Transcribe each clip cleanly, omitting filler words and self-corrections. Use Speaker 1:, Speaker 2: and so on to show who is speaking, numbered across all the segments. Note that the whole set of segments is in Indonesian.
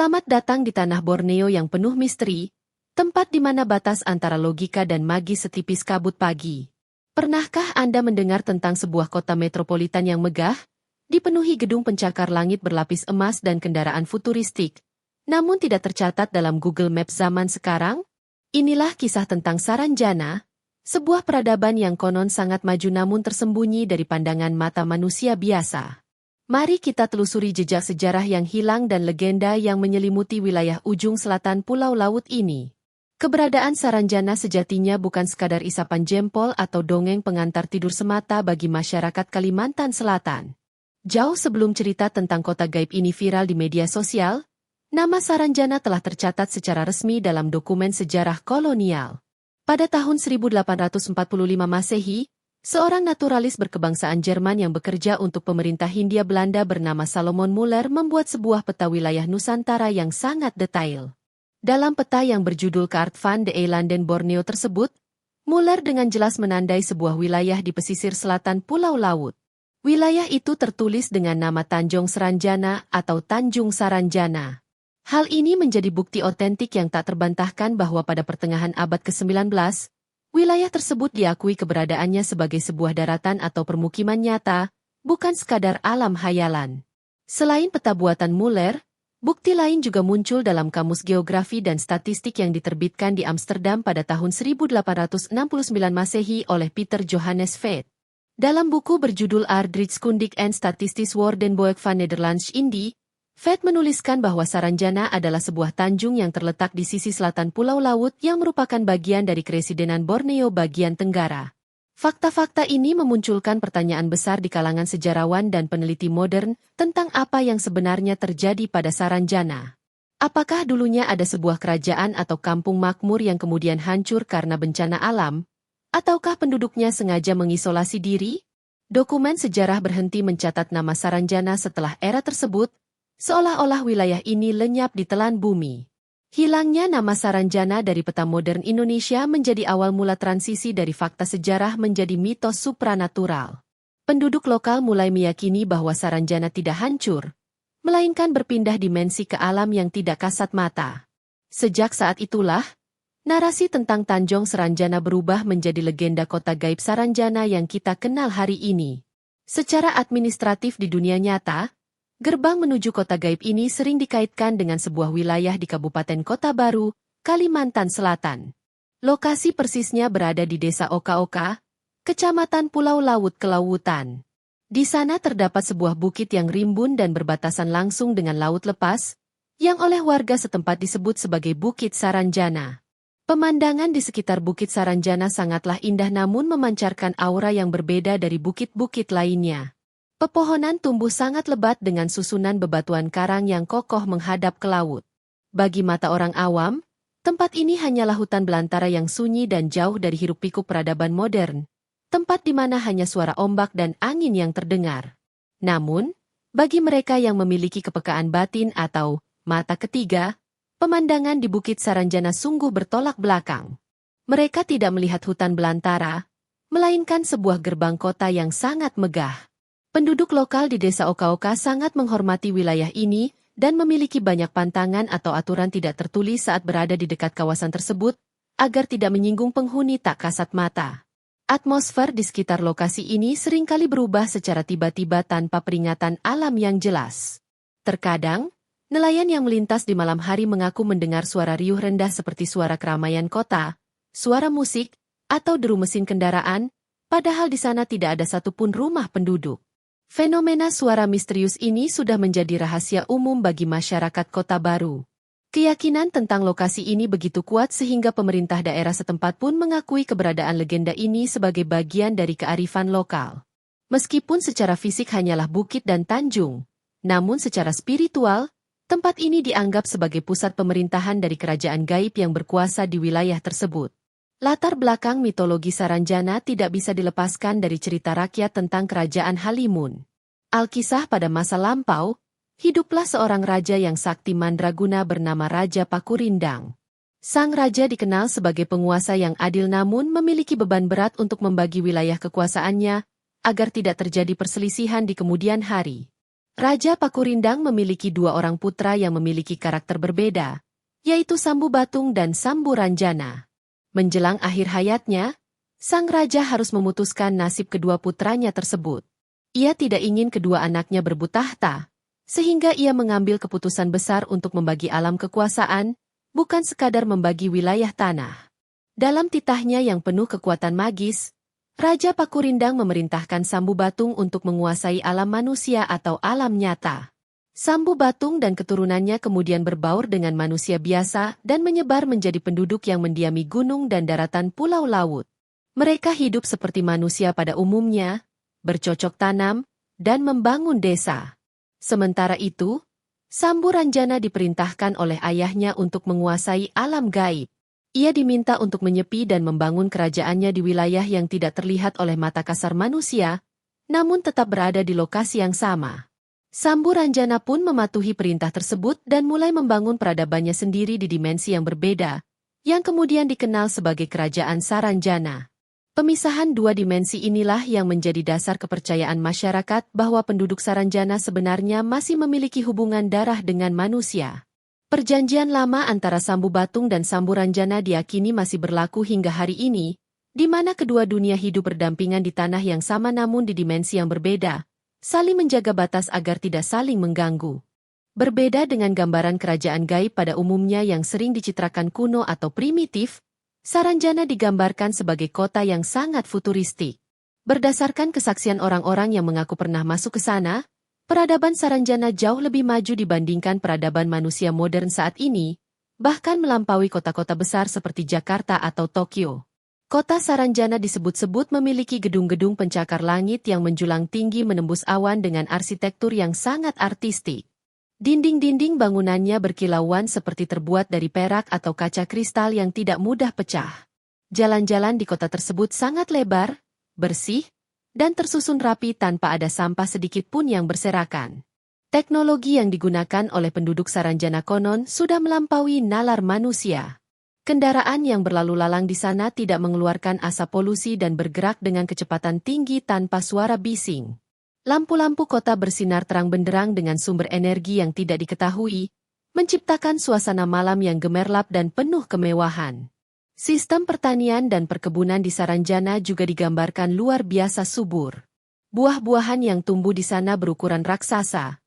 Speaker 1: Selamat datang di tanah Borneo yang penuh misteri, tempat di mana batas antara logika dan magis setipis kabut pagi. Pernahkah Anda mendengar tentang sebuah kota metropolitan yang megah, dipenuhi gedung pencakar langit berlapis emas dan kendaraan futuristik, namun tidak tercatat dalam Google Maps zaman sekarang? Inilah kisah tentang Saranjana, sebuah peradaban yang konon sangat maju namun tersembunyi dari pandangan mata manusia biasa. Mari kita telusuri jejak sejarah yang hilang dan legenda yang menyelimuti wilayah ujung selatan Pulau Laut ini. Keberadaan Saranjana sejatinya bukan sekadar isapan jempol atau dongeng pengantar tidur semata bagi masyarakat Kalimantan Selatan. Jauh sebelum cerita tentang kota gaib ini viral di media sosial, nama Saranjana telah tercatat secara resmi dalam dokumen sejarah kolonial. Pada tahun 1845 Masehi, seorang naturalis berkebangsaan Jerman yang bekerja untuk pemerintah Hindia Belanda bernama Salomon Muller membuat sebuah peta wilayah Nusantara yang sangat detail. Dalam peta yang berjudul Kaart van de Eilanden Borneo tersebut, Muller dengan jelas menandai sebuah wilayah di pesisir selatan Pulau Laut. Wilayah itu tertulis dengan nama Tanjung Saranjana atau Tanjung Saranjana. Hal ini menjadi bukti otentik yang tak terbantahkan bahwa pada pertengahan abad ke-19, wilayah tersebut diakui keberadaannya sebagai sebuah daratan atau permukiman nyata, bukan sekadar alam hayalan. Selain peta buatan Muller, bukti lain juga muncul dalam Kamus Geografi dan Statistik yang diterbitkan di Amsterdam pada tahun 1869 Masehi oleh Peter Johannes Veet. Dalam buku berjudul Aardrijkskundig en Statistisch Woordenboek van Nederlands-Indië, Veet menuliskan bahwa Saranjana adalah sebuah tanjung yang terletak di sisi selatan Pulau Laut yang merupakan bagian dari Keresidenan Borneo bagian Tenggara. Fakta-fakta ini memunculkan pertanyaan besar di kalangan sejarawan dan peneliti modern tentang apa yang sebenarnya terjadi pada Saranjana. Apakah dulunya ada sebuah kerajaan atau kampung makmur yang kemudian hancur karena bencana alam? Ataukah penduduknya sengaja mengisolasi diri? Dokumen sejarah berhenti mencatat nama Saranjana setelah era tersebut, seolah-olah wilayah ini lenyap di telan bumi. Hilangnya nama Saranjana dari peta modern Indonesia menjadi awal mula transisi dari fakta sejarah menjadi mitos supranatural. Penduduk lokal mulai meyakini bahwa Saranjana tidak hancur, melainkan berpindah dimensi ke alam yang tidak kasat mata. Sejak saat itulah, narasi tentang Tanjung Saranjana berubah menjadi legenda kota gaib Saranjana yang kita kenal hari ini. Secara administratif di dunia nyata, gerbang menuju kota gaib ini sering dikaitkan dengan sebuah wilayah di Kabupaten Kota Baru, Kalimantan Selatan. Lokasi persisnya berada di Desa Oka-Oka, Kecamatan Pulau Laut Kelautan. Di sana terdapat sebuah bukit yang rimbun dan berbatasan langsung dengan laut lepas, yang oleh warga setempat disebut sebagai Bukit Saranjana. Pemandangan di sekitar Bukit Saranjana sangatlah indah namun memancarkan aura yang berbeda dari bukit-bukit lainnya. Pepohonan tumbuh sangat lebat dengan susunan bebatuan karang yang kokoh menghadap ke laut. Bagi mata orang awam, tempat ini hanyalah hutan belantara yang sunyi dan jauh dari hiruk-pikuk peradaban modern, tempat di mana hanya suara ombak dan angin yang terdengar. Namun, bagi mereka yang memiliki kepekaan batin atau mata ketiga, pemandangan di Bukit Saranjana sungguh bertolak belakang. Mereka tidak melihat hutan belantara, melainkan sebuah gerbang kota yang sangat megah. Penduduk lokal di Desa Oka-Oka sangat menghormati wilayah ini dan memiliki banyak pantangan atau aturan tidak tertulis saat berada di dekat kawasan tersebut, agar tidak menyinggung penghuni tak kasat mata. Atmosfer di sekitar lokasi ini seringkali berubah secara tiba-tiba tanpa peringatan alam yang jelas. Terkadang, nelayan yang melintas di malam hari mengaku mendengar suara riuh rendah seperti suara keramaian kota, suara musik, atau deru mesin kendaraan, padahal di sana tidak ada satupun rumah penduduk. Fenomena suara misterius ini sudah menjadi rahasia umum bagi masyarakat Kota Baru. Keyakinan tentang lokasi ini begitu kuat sehingga pemerintah daerah setempat pun mengakui keberadaan legenda ini sebagai bagian dari kearifan lokal. Meskipun secara fisik hanyalah bukit dan tanjung, namun secara spiritual, tempat ini dianggap sebagai pusat pemerintahan dari kerajaan gaib yang berkuasa di wilayah tersebut. Latar belakang mitologi Saranjana tidak bisa dilepaskan dari cerita rakyat tentang kerajaan Halimun. Alkisah pada masa lampau, hiduplah seorang raja yang sakti mandraguna bernama Raja Pakurindang. Sang raja dikenal sebagai penguasa yang adil namun memiliki beban berat untuk membagi wilayah kekuasaannya, agar tidak terjadi perselisihan di kemudian hari. Raja Pakurindang memiliki dua orang putra yang memiliki karakter berbeda, yaitu Sambu Batung dan Sambu Ranjana. Menjelang akhir hayatnya, sang raja harus memutuskan nasib kedua putranya tersebut. Ia tidak ingin kedua anaknya berebut tahta, sehingga ia mengambil keputusan besar untuk membagi alam kekuasaan, bukan sekadar membagi wilayah tanah. Dalam titahnya yang penuh kekuatan magis, Raja Pakurindang memerintahkan Sambu Batung untuk menguasai alam manusia atau alam nyata. Sambu Batung dan keturunannya kemudian berbaur dengan manusia biasa dan menyebar menjadi penduduk yang mendiami gunung dan daratan pulau laut. Mereka hidup seperti manusia pada umumnya, bercocok tanam, dan membangun desa. Sementara itu, Sambu Ranjana diperintahkan oleh ayahnya untuk menguasai alam gaib. Ia diminta untuk menyepi dan membangun kerajaannya di wilayah yang tidak terlihat oleh mata kasar manusia, namun tetap berada di lokasi yang sama. Sambu Ranjana pun mematuhi perintah tersebut dan mulai membangun peradabannya sendiri di dimensi yang berbeda, yang kemudian dikenal sebagai Kerajaan Saranjana. Pemisahan dua dimensi inilah yang menjadi dasar kepercayaan masyarakat bahwa penduduk Saranjana sebenarnya masih memiliki hubungan darah dengan manusia. Perjanjian lama antara Sambu Batung dan Sambu Ranjana diyakini masih berlaku hingga hari ini, di mana kedua dunia hidup berdampingan di tanah yang sama namun di dimensi yang berbeda, saling menjaga batas agar tidak saling mengganggu. Berbeda dengan gambaran kerajaan gaib pada umumnya yang sering dicitrakan kuno atau primitif, Saranjana digambarkan sebagai kota yang sangat futuristik. Berdasarkan kesaksian orang-orang yang mengaku pernah masuk ke sana, peradaban Saranjana jauh lebih maju dibandingkan peradaban manusia modern saat ini, bahkan melampaui kota-kota besar seperti Jakarta atau Tokyo. Kota Saranjana disebut-sebut memiliki gedung-gedung pencakar langit yang menjulang tinggi menembus awan dengan arsitektur yang sangat artistik. Dinding-dinding bangunannya berkilauan seperti terbuat dari perak atau kaca kristal yang tidak mudah pecah. Jalan-jalan di kota tersebut sangat lebar, bersih, dan tersusun rapi tanpa ada sampah sedikit pun yang berserakan. Teknologi yang digunakan oleh penduduk Saranjana konon sudah melampaui nalar manusia. Kendaraan yang berlalu lalang di sana tidak mengeluarkan asap polusi dan bergerak dengan kecepatan tinggi tanpa suara bising. Lampu-lampu kota bersinar terang benderang dengan sumber energi yang tidak diketahui, menciptakan suasana malam yang gemerlap dan penuh kemewahan. Sistem pertanian dan perkebunan di Saranjana juga digambarkan luar biasa subur. Buah-buahan yang tumbuh di sana berukuran raksasa,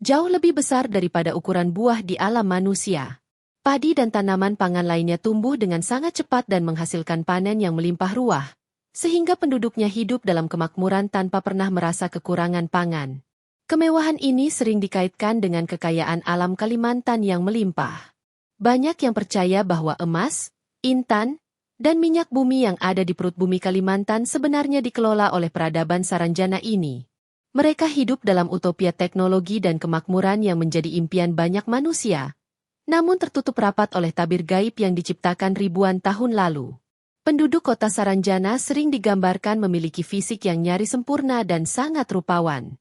Speaker 1: jauh lebih besar daripada ukuran buah di alam manusia. Padi dan tanaman pangan lainnya tumbuh dengan sangat cepat dan menghasilkan panen yang melimpah ruah, sehingga penduduknya hidup dalam kemakmuran tanpa pernah merasa kekurangan pangan. Kemewahan ini sering dikaitkan dengan kekayaan alam Kalimantan yang melimpah. Banyak yang percaya bahwa emas, intan, dan minyak bumi yang ada di perut bumi Kalimantan sebenarnya dikelola oleh peradaban Saranjana ini. Mereka hidup dalam utopia teknologi dan kemakmuran yang menjadi impian banyak manusia, namun tertutup rapat oleh tabir gaib yang diciptakan ribuan tahun lalu. Penduduk kota Saranjana sering digambarkan memiliki fisik yang nyaris sempurna dan sangat rupawan.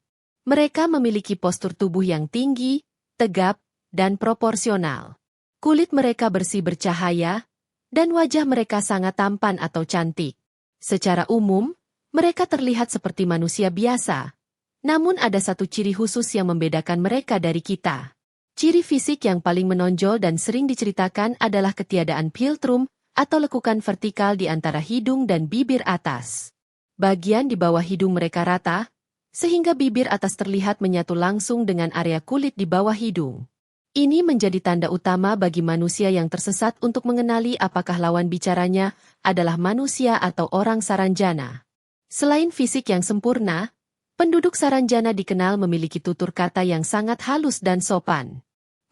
Speaker 1: Mereka memiliki postur tubuh yang tinggi, tegap, dan proporsional. Kulit mereka bersih bercahaya, dan wajah mereka sangat tampan atau cantik. Secara umum, mereka terlihat seperti manusia biasa. Namun ada satu ciri khusus yang membedakan mereka dari kita. Ciri fisik yang paling menonjol dan sering diceritakan adalah ketiadaan philtrum atau lekukan vertikal di antara hidung dan bibir atas. Bagian di bawah hidung mereka rata, sehingga bibir atas terlihat menyatu langsung dengan area kulit di bawah hidung. Ini menjadi tanda utama bagi manusia yang tersesat untuk mengenali apakah lawan bicaranya adalah manusia atau orang Saranjana. Selain fisik yang sempurna, penduduk Saranjana dikenal memiliki tutur kata yang sangat halus dan sopan.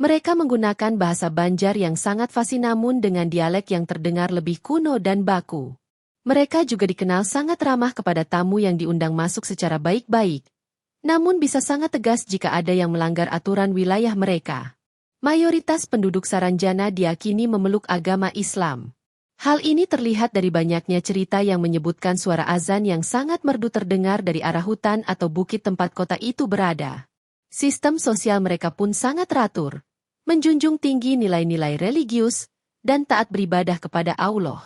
Speaker 1: Mereka menggunakan bahasa Banjar yang sangat fasih namun dengan dialek yang terdengar lebih kuno dan baku. Mereka juga dikenal sangat ramah kepada tamu yang diundang masuk secara baik-baik, namun bisa sangat tegas jika ada yang melanggar aturan wilayah mereka. Mayoritas penduduk Saranjana diyakini memeluk agama Islam. Hal ini terlihat dari banyaknya cerita yang menyebutkan suara azan yang sangat merdu terdengar dari arah hutan atau bukit tempat kota itu berada. Sistem sosial mereka pun sangat teratur, menjunjung tinggi nilai-nilai religius, dan taat beribadah kepada Allah.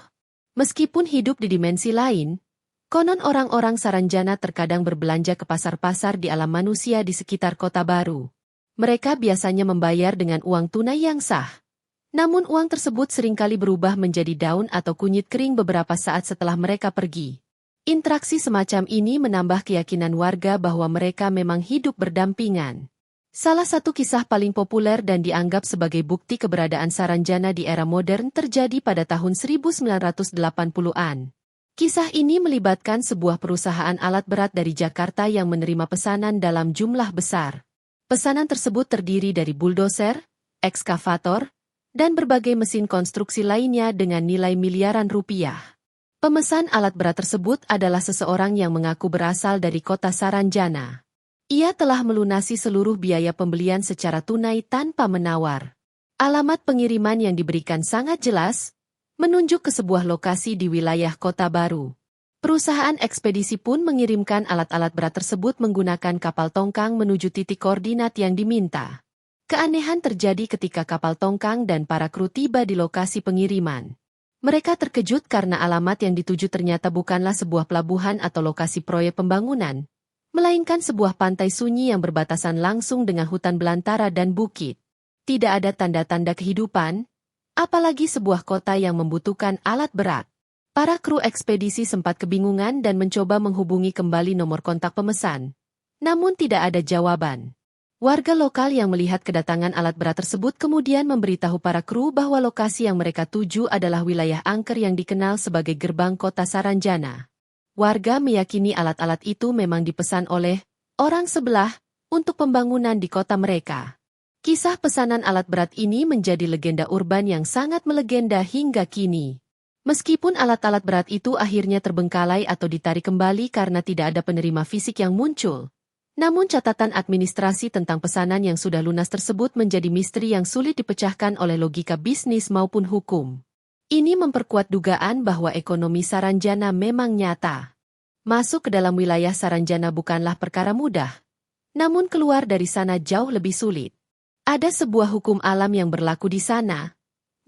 Speaker 1: Meskipun hidup di dimensi lain, Konon orang-orang Saranjana terkadang berbelanja ke pasar-pasar di alam manusia di sekitar kota baru. Mereka biasanya membayar dengan uang tunai yang sah. Namun uang tersebut seringkali berubah menjadi daun atau kunyit kering beberapa saat setelah mereka pergi. Interaksi semacam ini menambah keyakinan warga bahwa mereka memang hidup berdampingan. Salah satu kisah paling populer dan dianggap sebagai bukti keberadaan Saranjana di era modern terjadi pada tahun 1980-an. Kisah ini melibatkan sebuah perusahaan alat berat dari Jakarta yang menerima pesanan dalam jumlah besar. Pesanan tersebut terdiri dari buldoser, ekskavator, dan berbagai mesin konstruksi lainnya dengan nilai miliaran rupiah. Pemesan alat berat tersebut adalah seseorang yang mengaku berasal dari kota Saranjana. Ia telah melunasi seluruh biaya pembelian secara tunai tanpa menawar. Alamat pengiriman yang diberikan sangat jelas, menunjuk ke sebuah lokasi di wilayah kota baru. Perusahaan ekspedisi pun mengirimkan alat-alat berat tersebut menggunakan kapal tongkang menuju titik koordinat yang diminta. Keanehan terjadi ketika kapal tongkang dan para kru tiba di lokasi pengiriman. Mereka terkejut karena alamat yang dituju ternyata bukanlah sebuah pelabuhan atau lokasi proyek pembangunan, melainkan sebuah pantai sunyi yang berbatasan langsung dengan hutan belantara dan bukit. Tidak ada tanda-tanda kehidupan, apalagi sebuah kota yang membutuhkan alat berat. Para kru ekspedisi sempat kebingungan dan mencoba menghubungi kembali nomor kontak pemesan. Namun tidak ada jawaban. Warga lokal yang melihat kedatangan alat berat tersebut kemudian memberitahu para kru bahwa lokasi yang mereka tuju adalah wilayah angker yang dikenal sebagai gerbang kota Saranjana. Warga meyakini alat-alat itu memang dipesan oleh orang sebelah untuk pembangunan di kota mereka. Kisah pesanan alat berat ini menjadi legenda urban yang sangat melegenda hingga kini. Meskipun alat-alat berat itu akhirnya terbengkalai atau ditarik kembali karena tidak ada penerima fisik yang muncul, namun catatan administrasi tentang pesanan yang sudah lunas tersebut menjadi misteri yang sulit dipecahkan oleh logika bisnis maupun hukum. Ini memperkuat dugaan bahwa ekonomi Saranjana memang nyata. Masuk ke dalam wilayah Saranjana bukanlah perkara mudah, namun keluar dari sana jauh lebih sulit. Ada sebuah hukum alam yang berlaku di sana,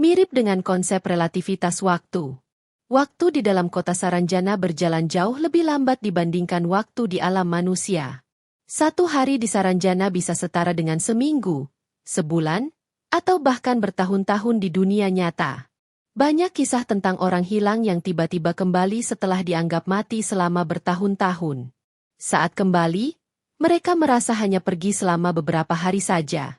Speaker 1: mirip dengan konsep relativitas waktu. Waktu di dalam kota Saranjana berjalan jauh lebih lambat dibandingkan waktu di alam manusia. 1 hari di Saranjana bisa setara dengan seminggu, sebulan, atau bahkan bertahun-tahun di dunia nyata. Banyak kisah tentang orang hilang yang tiba-tiba kembali setelah dianggap mati selama bertahun-tahun. Saat kembali, mereka merasa hanya pergi selama beberapa hari saja.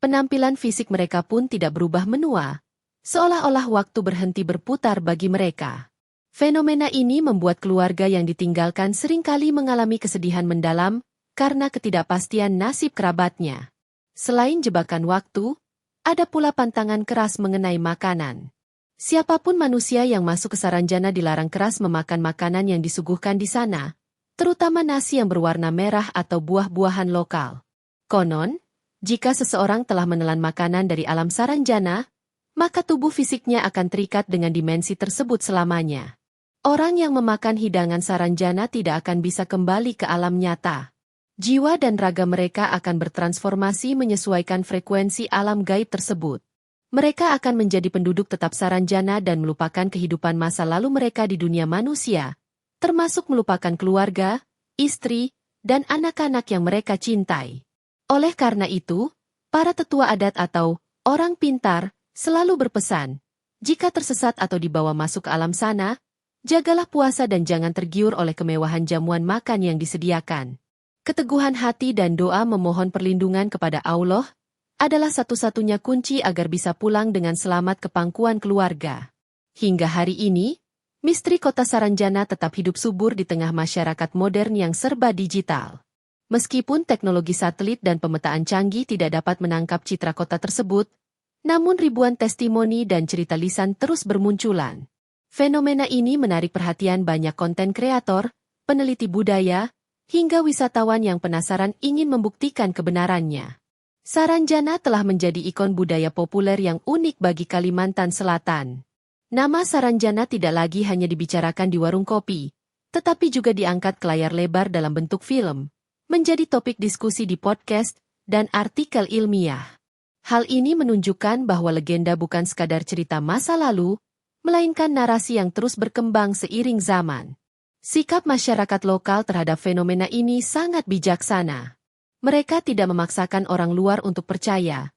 Speaker 1: Penampilan fisik mereka pun tidak berubah menua, seolah-olah waktu berhenti berputar bagi mereka. Fenomena ini membuat keluarga yang ditinggalkan seringkali mengalami kesedihan mendalam karena ketidakpastian nasib kerabatnya. Selain jebakan waktu, ada pula pantangan keras mengenai makanan. Siapapun manusia yang masuk ke Saranjana dilarang keras memakan makanan yang disuguhkan di sana, terutama nasi yang berwarna merah atau buah-buahan lokal. Konon, jika seseorang telah menelan makanan dari alam Saranjana, maka tubuh fisiknya akan terikat dengan dimensi tersebut selamanya. Orang yang memakan hidangan Saranjana tidak akan bisa kembali ke alam nyata. Jiwa dan raga mereka akan bertransformasi menyesuaikan frekuensi alam gaib tersebut. Mereka akan menjadi penduduk tetap Saranjana dan melupakan kehidupan masa lalu mereka di dunia manusia, termasuk melupakan keluarga, istri, dan anak-anak yang mereka cintai. Oleh karena itu, para tetua adat atau orang pintar selalu berpesan, jika tersesat atau dibawa masuk ke alam sana, jagalah puasa dan jangan tergiur oleh kemewahan jamuan makan yang disediakan. Keteguhan hati dan doa memohon perlindungan kepada Allah adalah satu-satunya kunci agar bisa pulang dengan selamat ke pangkuan keluarga. Hingga hari ini, misteri kota Saranjana tetap hidup subur di tengah masyarakat modern yang serba digital. Meskipun teknologi satelit dan pemetaan canggih tidak dapat menangkap citra kota tersebut, namun ribuan testimoni dan cerita lisan terus bermunculan. Fenomena ini menarik perhatian banyak konten kreator, peneliti budaya, hingga wisatawan yang penasaran ingin membuktikan kebenarannya. Saranjana telah menjadi ikon budaya populer yang unik bagi Kalimantan Selatan. Nama Saranjana tidak lagi hanya dibicarakan di warung kopi, tetapi juga diangkat ke layar lebar dalam bentuk film, menjadi topik diskusi di podcast dan artikel ilmiah. Hal ini menunjukkan bahwa legenda bukan sekadar cerita masa lalu, melainkan narasi yang terus berkembang seiring zaman. Sikap masyarakat lokal terhadap fenomena ini sangat bijaksana. Mereka tidak memaksakan orang luar untuk percaya.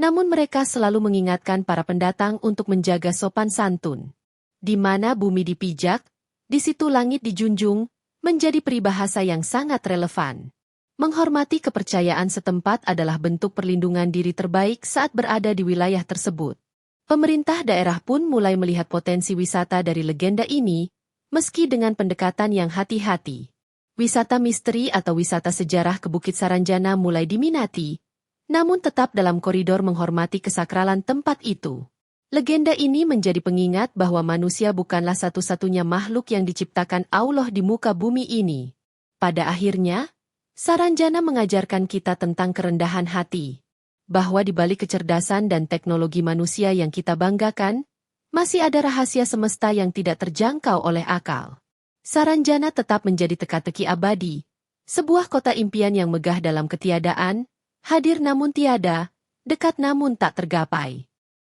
Speaker 1: Namun mereka selalu mengingatkan para pendatang untuk menjaga sopan santun. Di mana bumi dipijak, di situ langit dijunjung, menjadi peribahasa yang sangat relevan. Menghormati kepercayaan setempat adalah bentuk perlindungan diri terbaik saat berada di wilayah tersebut. Pemerintah daerah pun mulai melihat potensi wisata dari legenda ini, meski dengan pendekatan yang hati-hati. Wisata misteri atau wisata sejarah ke Bukit Saranjana mulai diminati, namun tetap dalam koridor menghormati kesakralan tempat itu. Legenda ini menjadi pengingat bahwa manusia bukanlah satu-satunya makhluk yang diciptakan Allah di muka bumi ini. Pada akhirnya, Saranjana mengajarkan kita tentang kerendahan hati, bahwa di balik kecerdasan dan teknologi manusia yang kita banggakan, masih ada rahasia semesta yang tidak terjangkau oleh akal. Saranjana tetap menjadi teka-teki abadi, sebuah kota impian yang megah dalam ketiadaan, hadir namun tiada, dekat namun tak tergapai.